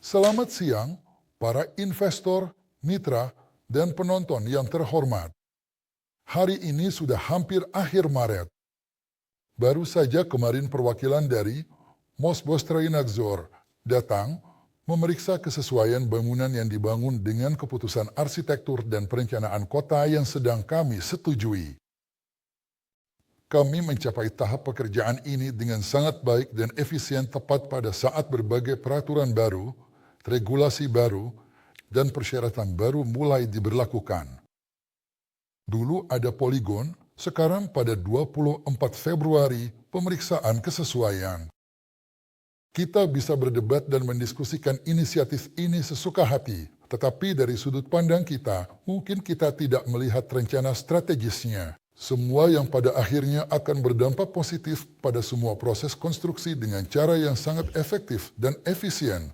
Selamat siang, para investor, mitra, dan penonton yang terhormat. Hari ini sudah hampir akhir Maret. Baru saja kemarin perwakilan dari Mosbostreinaxor datang memeriksa kesesuaian bangunan yang dibangun dengan keputusan arsitektur dan perencanaan kota yang sedang kami setujui. Kami mencapai tahap pekerjaan ini dengan sangat baik dan efisien tepat pada saat berbagai peraturan baru, regulasi baru, dan persyaratan baru mulai diberlakukan. Dulu ada poligon, sekarang pada 24 Februari pemeriksaan kesesuaian. Kita bisa berdebat dan mendiskusikan inisiatif ini sesuka hati, tetapi dari sudut pandang kita, mungkin kita tidak melihat rencana strategisnya. Semua yang pada akhirnya akan berdampak positif pada semua proses konstruksi dengan cara yang sangat efektif dan efisien.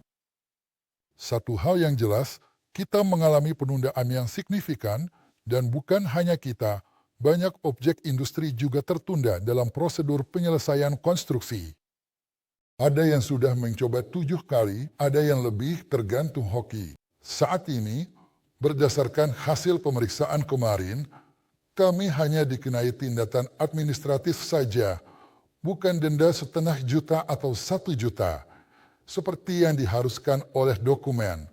Satu hal yang jelas, kita mengalami penundaan yang signifikan dan bukan hanya kita, banyak objek industri juga tertunda dalam prosedur penyelesaian konstruksi. Ada yang sudah mencoba 7 kali, ada yang lebih tergantung hoki. Saat ini, berdasarkan hasil pemeriksaan kemarin, kami hanya dikenai tindakan administratif saja, bukan denda 500.000 atau 1 juta, seperti yang diharuskan oleh dokumen.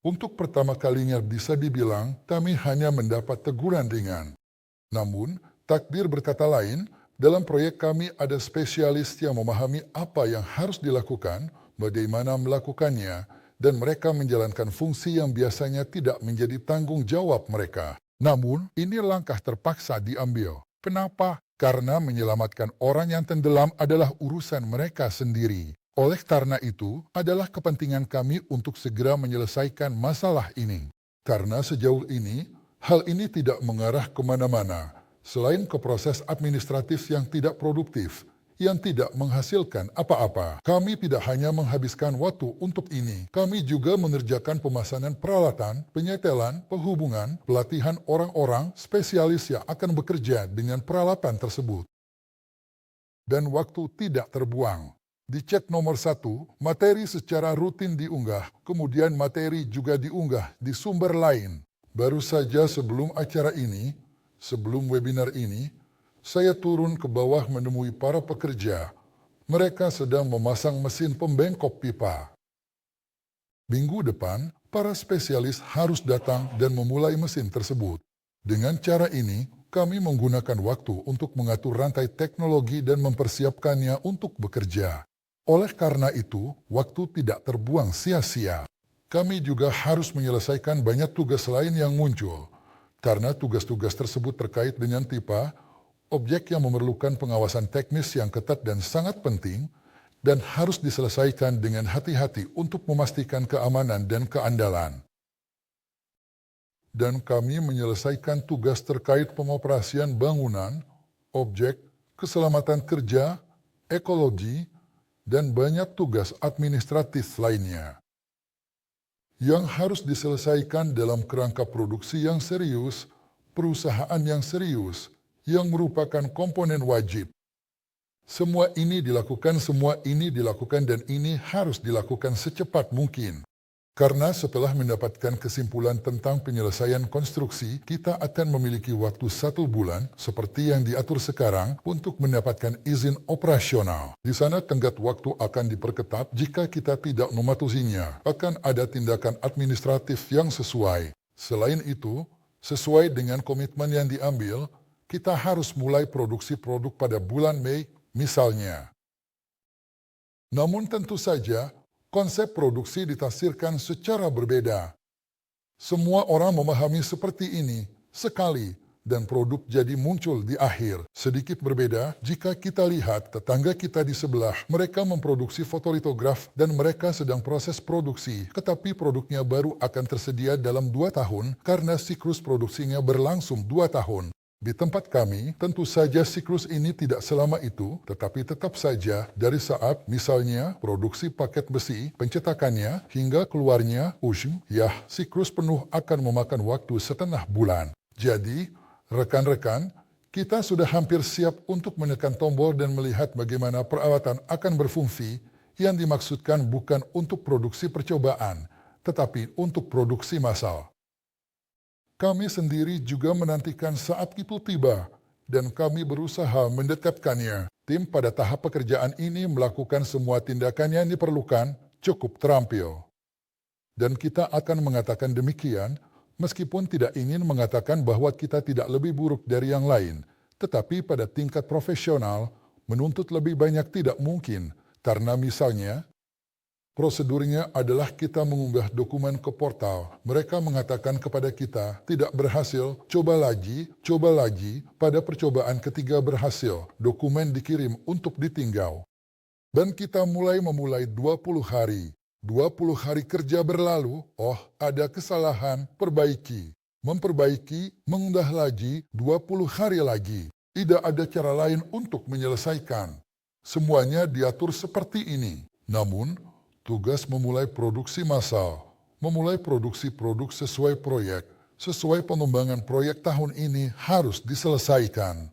Untuk pertama kalinya bisa dibilang, kami hanya mendapat teguran ringan. Namun, takdir berkata lain, dalam proyek kami ada spesialis yang memahami apa yang harus dilakukan, bagaimana melakukannya, dan mereka menjalankan fungsi yang biasanya tidak menjadi tanggung jawab mereka. Namun, ini langkah terpaksa diambil. Kenapa? Karena menyelamatkan orang yang tenggelam adalah urusan mereka sendiri. Oleh karena itu, adalah kepentingan kami untuk segera menyelesaikan masalah ini. Karena sejauh ini, hal ini tidak mengarah kemana-mana, selain ke proses administratif yang tidak produktif, yang tidak menghasilkan apa-apa. Kami tidak hanya menghabiskan waktu untuk ini, kami juga mengerjakan pemesanan peralatan, penyetelan, penghubungan, pelatihan orang-orang spesialis yang akan bekerja dengan peralatan tersebut. Dan waktu tidak terbuang. Dicek nomor 1, materi secara rutin diunggah, kemudian materi juga diunggah di sumber lain. Baru saja sebelum acara ini, sebelum webinar ini, saya turun ke bawah menemui para pekerja. Mereka sedang memasang mesin pembengkok pipa. Minggu depan, para spesialis harus datang dan memulai mesin tersebut. Dengan cara ini, kami menggunakan waktu untuk mengatur rantai teknologi dan mempersiapkannya untuk bekerja. Oleh karena itu, waktu tidak terbuang sia-sia. Kami juga harus menyelesaikan banyak tugas lain yang muncul. Karena tugas-tugas tersebut terkait dengan tipe, objek yang memerlukan pengawasan teknis yang ketat dan sangat penting, dan harus diselesaikan dengan hati-hati untuk memastikan keamanan dan keandalan. Dan kami menyelesaikan tugas terkait pengoperasian bangunan, objek, keselamatan kerja, ekologi, dan banyak tugas administratif lainnya. Yang harus diselesaikan dalam kerangka produksi yang serius, perusahaan yang serius, yang merupakan komponen wajib. Semua ini dilakukan, dan ini harus dilakukan secepat mungkin. Karena setelah mendapatkan kesimpulan tentang penyelesaian konstruksi, kita akan memiliki waktu 1 bulan, seperti yang diatur sekarang, untuk mendapatkan izin operasional. Di sana tenggat waktu akan diperketat jika kita tidak mematuhinya. Akan ada tindakan administratif yang sesuai. Selain itu, sesuai dengan komitmen yang diambil, kita harus mulai produksi produk pada bulan Mei, misalnya. Namun tentu saja, konsep produksi ditafsirkan secara berbeda. Semua orang memahami seperti ini, sekali, dan produk jadi muncul di akhir. Sedikit berbeda jika kita lihat tetangga kita di sebelah, mereka memproduksi fotolitograf dan mereka sedang proses produksi, tetapi produknya baru akan tersedia dalam 2 tahun karena siklus produksinya berlangsung 2 tahun. Di tempat kami, tentu saja siklus ini tidak selama itu, tetapi tetap saja dari saat misalnya produksi paket besi, pencetakannya, hingga keluarnya, siklus penuh akan memakan waktu 1/2 bulan. Jadi, rekan-rekan, kita sudah hampir siap untuk menekan tombol dan melihat bagaimana peralatan akan berfungsi Yang dimaksudkan bukan untuk produksi percobaan, tetapi untuk produksi massal. Kami sendiri juga menantikan saat itu tiba, dan kami berusaha mendekatkannya. Tim pada tahap pekerjaan ini melakukan semua tindakan yang diperlukan cukup terampil. Dan kita akan mengatakan demikian, meskipun tidak ingin mengatakan bahwa kita tidak lebih buruk dari yang lain, tetapi pada tingkat profesional, menuntut lebih banyak tidak mungkin, karena misalnya, prosedurnya adalah kita mengunggah dokumen ke portal. Mereka mengatakan kepada kita, tidak berhasil, coba lagi, pada percobaan ketiga berhasil, dokumen dikirim untuk ditinggal. Dan kita memulai 20 hari. 20 hari kerja berlalu, ada kesalahan, perbaiki. Memperbaiki, mengunggah lagi, 20 hari lagi. Tidak ada cara lain untuk menyelesaikan. Semuanya diatur seperti ini. Namun, tugas memulai produksi massal, memulai produksi produk sesuai proyek, sesuai pengembangan proyek tahun ini harus diselesaikan.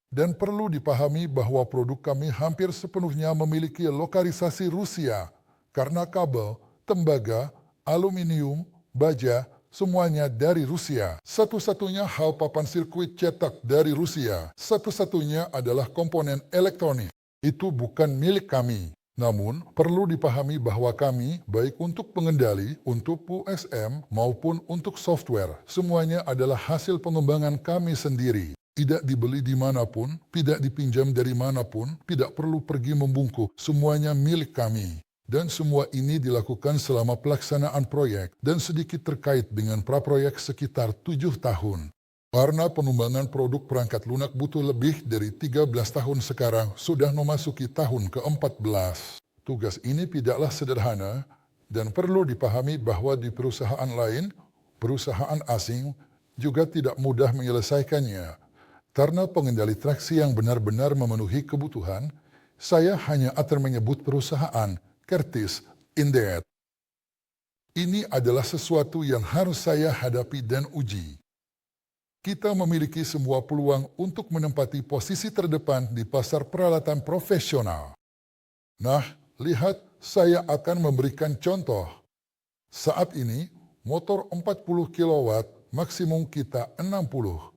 Dan perlu dipahami bahwa produk kami hampir sepenuhnya memiliki lokalisasi Rusia, karena kabel, tembaga, aluminium, baja, semuanya dari Rusia. Satu-satunya hal papan sirkuit cetak dari Rusia, satu-satunya adalah komponen elektronik. Itu bukan milik kami. Namun, perlu dipahami bahwa kami, baik untuk pengendali, untuk USM, maupun untuk software, semuanya adalah hasil pengembangan kami sendiri. Tidak dibeli dimanapun, tidak dipinjam dari manapun, tidak perlu pergi membungkuk, semuanya milik kami. Dan semua ini dilakukan selama pelaksanaan proyek dan sedikit terkait dengan praproyek sekitar 7 tahun. Karena pengembangan produk perangkat lunak butuh lebih dari 13 tahun sekarang sudah memasuki tahun ke-14. Tugas ini tidaklah sederhana dan perlu dipahami bahwa di perusahaan lain, perusahaan asing, juga tidak mudah menyelesaikannya. Karena pengendali traksi yang benar-benar memenuhi kebutuhan, saya hanya akan menyebut perusahaan Curtis Indeed. Ini adalah sesuatu yang harus saya hadapi dan uji. Kita memiliki semua peluang untuk menempati posisi terdepan di pasar peralatan profesional. Nah, lihat, saya akan memberikan contoh. Saat ini, motor 40 kW, maksimum kita 60.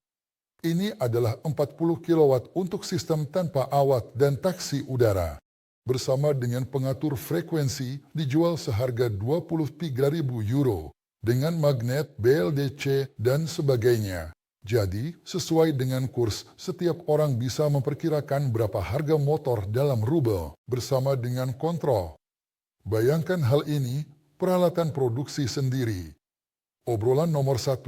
Ini adalah 40 kW untuk sistem tanpa awak dan taksi udara. Bersama dengan pengatur frekuensi dijual seharga 23.000 euro dengan magnet BLDC dan sebagainya. Jadi, sesuai dengan kurs, setiap orang bisa memperkirakan berapa harga motor dalam rubel bersama dengan kontrol. Bayangkan hal ini, peralatan produksi sendiri. Obrolan nomor 1,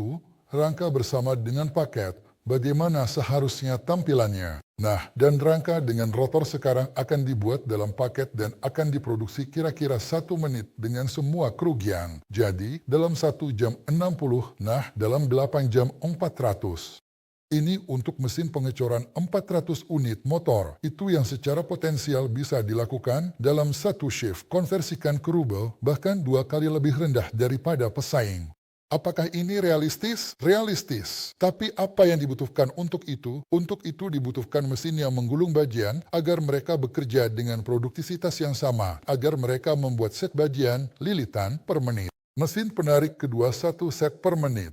rangka bersama dengan paket, bagaimana seharusnya tampilannya. Nah, dan rangka dengan rotor sekarang akan dibuat dalam paket dan akan diproduksi kira-kira 1 menit dengan semua kerugian. Jadi, dalam 1 jam 60, nah dalam 8 jam 400. Ini untuk mesin pengecoran 400 unit motor. Itu yang secara potensial bisa dilakukan dalam 1 shift. Konversikan ke rubel bahkan 2 kali lebih rendah daripada pesaing. Apakah ini realistis? Realistis. Tapi apa yang dibutuhkan untuk itu? Untuk itu dibutuhkan mesin yang menggulung bagian agar mereka bekerja dengan produktivitas yang sama, agar mereka membuat set bagian lilitan per menit. Mesin penarik kedua 1 set per menit.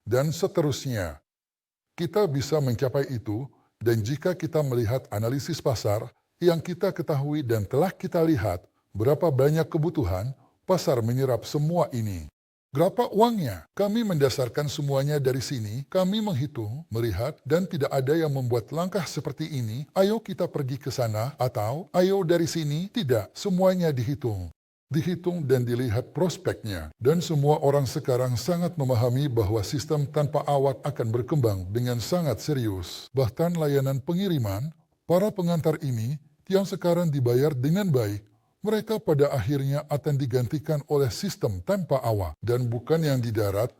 Dan seterusnya. Kita bisa mencapai itu, dan jika kita melihat analisis pasar, yang kita ketahui dan telah kita lihat, berapa banyak kebutuhan, pasar menyerap semua ini. Berapa uangnya? Kami mendasarkan semuanya dari sini, kami menghitung, melihat, dan tidak ada yang membuat langkah seperti ini, ayo kita pergi ke sana, atau ayo dari sini, tidak, semuanya dihitung. Dihitung dan dilihat prospeknya, dan semua orang sekarang sangat memahami bahwa sistem tanpa awak akan berkembang dengan sangat serius. Bahkan layanan pengiriman, para pengantar ini, yang sekarang dibayar dengan baik, mereka pada akhirnya akan digantikan oleh sistem tanpa awak. Dan bukan yang di darat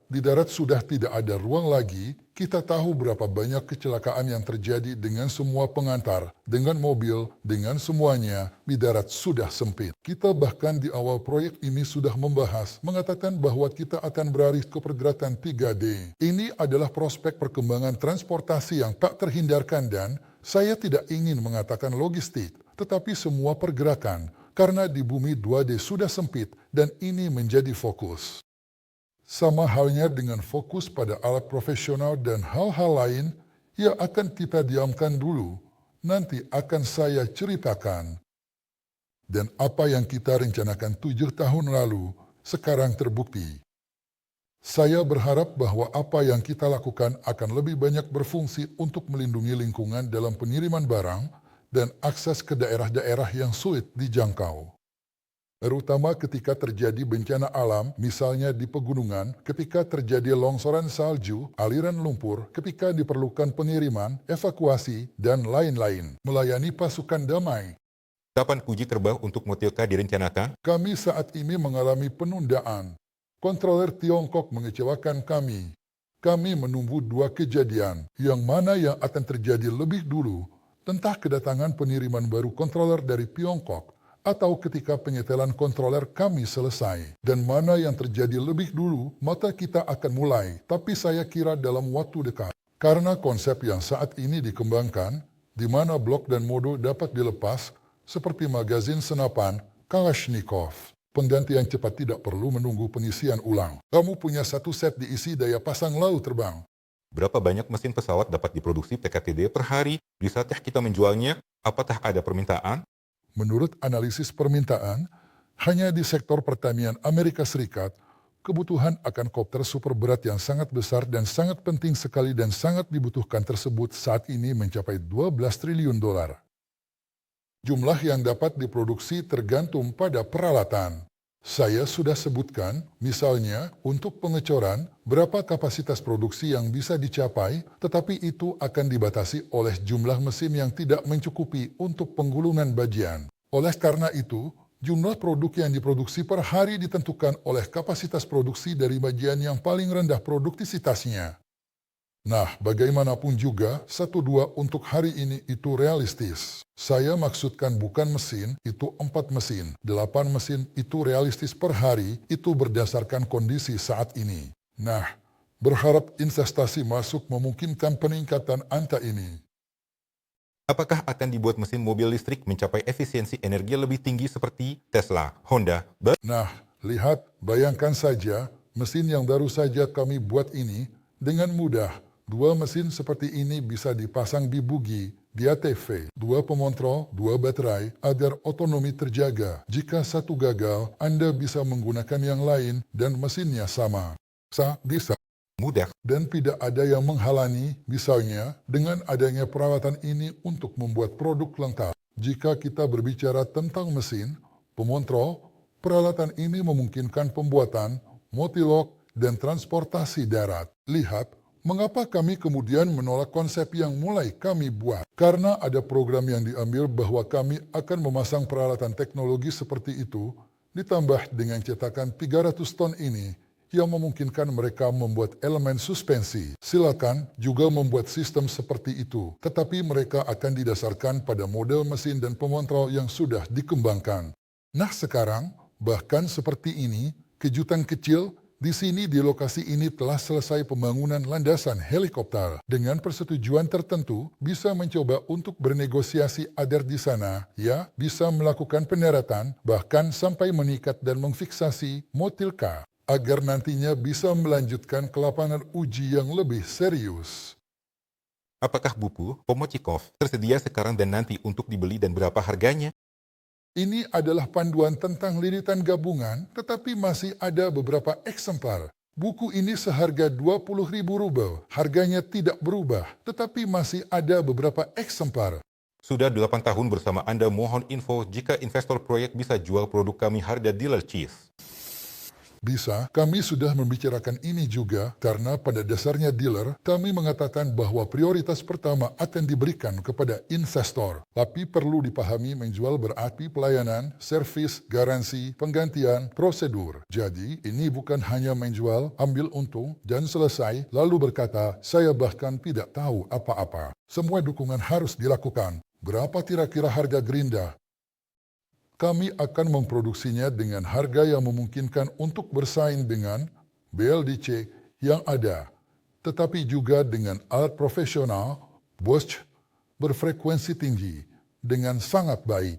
sudah tidak ada ruang lagi. Kita tahu berapa banyak kecelakaan yang terjadi dengan semua pengantar, dengan mobil, dengan semuanya, di darat sudah sempit. Kita bahkan di awal proyek ini sudah membahas, mengatakan bahwa kita akan beralih ke pergerakan 3D. Ini adalah prospek perkembangan transportasi yang tak terhindarkan dan saya tidak ingin mengatakan logistik, tetapi semua pergerakan. karena di bumi 2D sudah sempit dan ini menjadi fokus. Sama halnya dengan fokus pada alat profesional dan hal-hal lain yang akan kita diamkan dulu, nanti akan saya ceritakan. Dan apa yang kita rencanakan 7 tahun lalu, sekarang terbukti. Saya berharap bahwa apa yang kita lakukan akan lebih banyak berfungsi untuk melindungi lingkungan dalam pengiriman barang dan akses ke daerah-daerah yang sulit dijangkau. Terutama ketika terjadi bencana alam, misalnya di pegunungan, ketika terjadi longsoran salju, aliran lumpur, ketika diperlukan pengiriman, evakuasi, dan lain-lain. Melayani pasukan damai. Kapan uji terbang untuk Motilka direncanakan? Kami saat ini mengalami penundaan. Kontroler Tiongkok mengecewakan kami. Kami menunggu 2 kejadian, yang mana yang akan terjadi lebih dulu, tentang kedatangan pengiriman baru kontroler dari Tiongkok, atau ketika penyetelan kontroler kami selesai. Dan mana yang terjadi lebih dulu, maka kita akan mulai, tapi saya kira dalam waktu dekat. Karena konsep yang saat ini dikembangkan, di mana blok dan mode dapat dilepas, seperti magazin senapan, Kalashnikov. Pengganti yang cepat tidak perlu menunggu pengisian ulang. Kamu punya 1 set diisi daya pasang lalu terbang. Berapa banyak mesin pesawat dapat diproduksi PKTD per hari? Bisakah kita menjualnya? Apakah ada permintaan? Menurut analisis permintaan, hanya di sektor pertanian Amerika Serikat, kebutuhan akan kopter super berat yang sangat besar dan sangat penting sekali dan sangat dibutuhkan tersebut saat ini mencapai 12 triliun dolar. Jumlah yang dapat diproduksi tergantung pada peralatan. Saya sudah sebutkan, misalnya untuk pengecoran, berapa kapasitas produksi yang bisa dicapai, tetapi itu akan dibatasi oleh jumlah mesin yang tidak mencukupi untuk penggulungan bagian. Oleh karena itu, jumlah produk yang diproduksi per hari ditentukan oleh kapasitas produksi dari bagian yang paling rendah produktivitasnya. Nah, bagaimanapun juga, 1-2 untuk hari ini itu realistis. Saya maksudkan bukan mesin, itu 4 mesin. 8 mesin itu realistis per hari, itu berdasarkan kondisi saat ini. Nah, berharap investasi masuk memungkinkan peningkatan angka ini. Apakah akan dibuat mesin mobil listrik mencapai efisiensi energi lebih tinggi seperti Tesla, Honda, Nah, lihat, bayangkan saja, mesin yang baru saja kami buat ini, dengan mudah, 2 mesin seperti ini bisa dipasang di bugi, di ATV, 2 pemontrol, 2 baterai, agar otonomi terjaga. Jika satu gagal, Anda bisa menggunakan yang lain dan mesinnya sama. Bisa. mudah? Dan tidak ada yang menghalangi, misalnya, dengan adanya peralatan ini untuk membuat produk lengkap. Jika kita berbicara tentang mesin, pemontrol, peralatan ini memungkinkan pembuatan, multilok, dan transportasi darat. Lihat, mengapa kami kemudian menolak konsep yang mulai kami buat? Karena ada program yang diambil bahwa kami akan memasang peralatan teknologi seperti itu, ditambah dengan cetakan 300 ton ini, yang memungkinkan mereka membuat elemen suspensi. Silakan juga membuat sistem seperti itu, tetapi mereka akan didasarkan pada model mesin dan pemontrol yang sudah dikembangkan. Nah sekarang, bahkan seperti ini, kejutan kecil, di sini di lokasi ini telah selesai pembangunan landasan helikopter. Dengan persetujuan tertentu, bisa mencoba untuk bernegosiasi agar di sana, ya, bisa melakukan pendaratan, bahkan sampai mengikat dan memfiksasi Motilka, agar nantinya bisa melanjutkan ke lapangan uji yang lebih serius. Apakah buku Pomochikov tersedia sekarang dan nanti untuk dibeli dan berapa harganya? Ini adalah panduan tentang liritan gabungan, tetapi masih ada beberapa eksemplar. Buku ini seharga 20.000 rubel. Harganya tidak berubah, tetapi masih ada beberapa eksemplar. Sudah 8 tahun bersama Anda, mohon info jika investor proyek bisa jual produk kami harga dealer cheese. Bisa, kami sudah membicarakan ini juga karena pada dasarnya dealer, kami mengatakan bahwa prioritas pertama akan diberikan kepada investor. Tapi perlu dipahami menjual berarti pelayanan, servis, garansi, penggantian, prosedur. Jadi, ini bukan hanya menjual, ambil untung, dan selesai, lalu berkata, saya bahkan tidak tahu apa-apa. Semua dukungan harus dilakukan. Berapa kira-kira harga gerinda? Kami akan memproduksinya dengan harga yang memungkinkan untuk bersaing dengan BLDC yang ada, tetapi juga dengan alat profesional, Bosch, berfrekuensi tinggi, dengan sangat baik.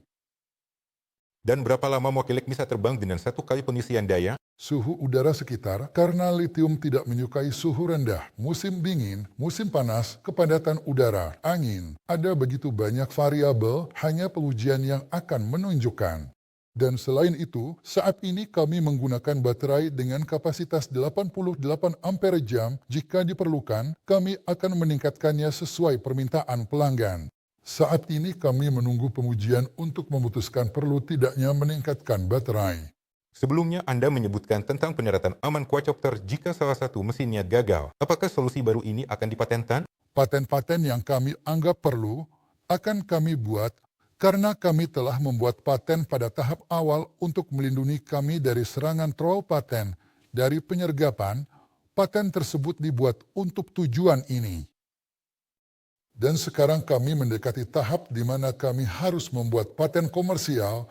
Dan berapa lama Mokilik bisa terbang dengan 1 kali pengisian daya? Suhu udara sekitar, karena litium tidak menyukai suhu rendah, musim dingin, musim panas, kepadatan udara, angin. Ada begitu banyak variabel, hanya pengujian yang akan menunjukkan. Dan selain itu, saat ini kami menggunakan baterai dengan kapasitas 88 ampere jam. Jika diperlukan, kami akan meningkatkannya sesuai permintaan pelanggan. Saat ini kami menunggu pengujian untuk memutuskan perlu tidaknya meningkatkan baterai. Sebelumnya Anda menyebutkan tentang penyeratan aman quadcopter jika salah satu mesinnya gagal. Apakah solusi baru ini akan dipatenkan? Paten-paten yang kami anggap perlu akan kami buat karena kami telah membuat paten pada tahap awal untuk melindungi kami dari serangan troll paten. Dari penyergapan, paten tersebut dibuat untuk tujuan ini. Dan sekarang kami mendekati tahap di mana kami harus membuat paten komersial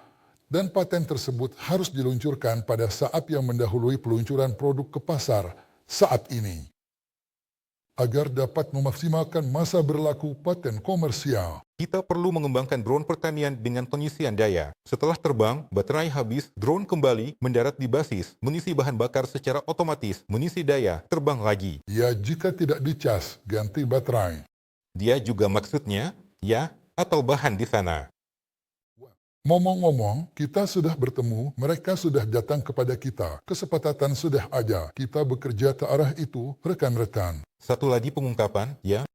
dan paten tersebut harus diluncurkan pada saat yang mendahului peluncuran produk ke pasar saat ini. Agar dapat memaksimalkan masa berlaku paten komersial. Kita perlu mengembangkan drone pertanian dengan pengisian daya. Setelah terbang, baterai habis, drone kembali, mendarat di basis, mengisi bahan bakar secara otomatis, mengisi daya, terbang lagi. Ya, jika tidak dicas, ganti baterai. Dia juga maksudnya, ya, atau bahan di sana. Ngomong-ngomong, kita sudah bertemu, mereka sudah datang kepada kita. Kesepakatan sudah ada, kita bekerja ke arah itu, rekan-rekan. Satu lagi pengungkapan, ya.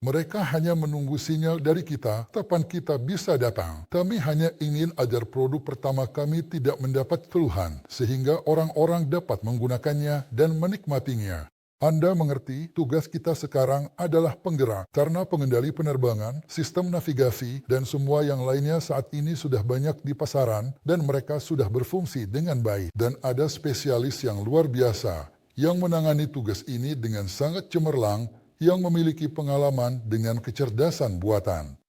Mereka hanya menunggu sinyal dari kita, kapan kita bisa datang. Kami hanya ingin agar produk pertama kami tidak mendapat keluhan, sehingga orang-orang dapat menggunakannya dan menikmatinya. Anda mengerti, tugas kita sekarang adalah penggerak, karena pengendali penerbangan, sistem navigasi, dan semua yang lainnya saat ini sudah banyak di pasaran, dan mereka sudah berfungsi dengan baik. Dan ada spesialis yang luar biasa, yang menangani tugas ini dengan sangat cemerlang, yang memiliki pengalaman dengan kecerdasan buatan.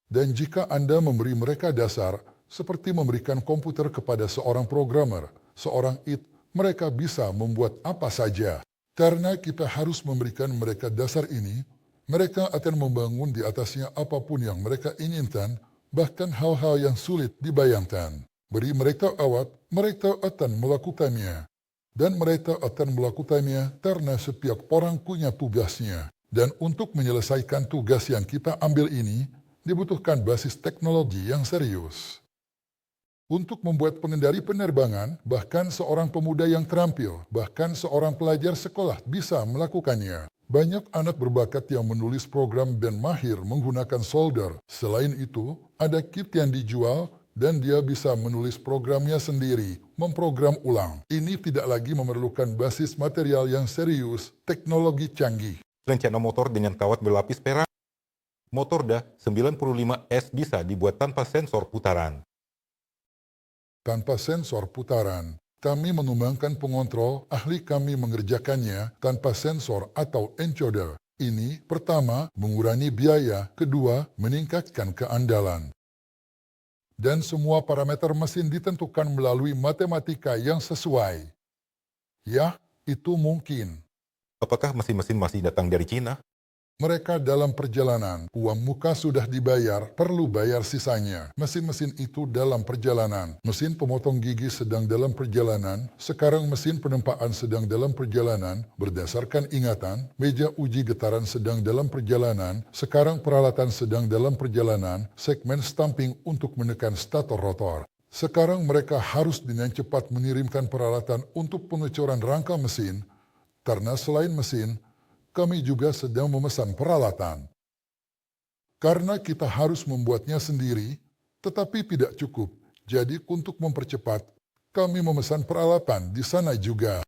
Dan jika Anda memberi mereka dasar, seperti memberikan komputer kepada seorang programmer, seorang IT, mereka bisa membuat apa saja. Karena kita harus memberikan mereka dasar ini, mereka akan membangun di atasnya apapun yang mereka inginkan, bahkan hal-hal yang sulit dibayangkan. Beri mereka awat, mereka akan melakukannya. Dan mereka akan melakukannya karena setiap orang punya tugasnya. Dan untuk menyelesaikan tugas yang kita ambil ini, dibutuhkan basis teknologi yang serius. Untuk membuat pengendali penerbangan, bahkan seorang pemuda yang terampil, bahkan seorang pelajar sekolah bisa melakukannya. Banyak anak berbakat yang menulis program dan mahir menggunakan solder. Selain itu, ada kit yang dijual dan dia bisa menulis programnya sendiri, memprogram ulang. Ini tidak lagi memerlukan basis material yang serius, teknologi canggih. Rencana motor dengan kawat berlapis perak. Motor DA 95S bisa dibuat tanpa sensor putaran. Tanpa sensor putaran, kami mengembangkan pengontrol, ahli kami mengerjakannya tanpa sensor atau encoder. Ini, pertama, mengurangi biaya, kedua, meningkatkan keandalan. Dan semua parameter mesin ditentukan melalui matematika yang sesuai. Ya, itu mungkin. Apakah mesin-mesin masih datang dari Cina? Mereka dalam perjalanan, uang muka sudah dibayar, perlu bayar sisanya. Mesin-mesin itu dalam perjalanan. Mesin pemotong gigi sedang dalam perjalanan, sekarang mesin penempaan sedang dalam perjalanan, berdasarkan ingatan, meja uji getaran sedang dalam perjalanan, sekarang peralatan sedang dalam perjalanan, segmen stamping untuk menekan stator rotor. Sekarang mereka harus dengan cepat mengirimkan peralatan untuk pengecoran rangka mesin, karena selain mesin, kami juga sedang memesan peralatan. Karena kita harus membuatnya sendiri, tetapi tidak cukup. Jadi untuk mempercepat, kami memesan peralatan di sana juga.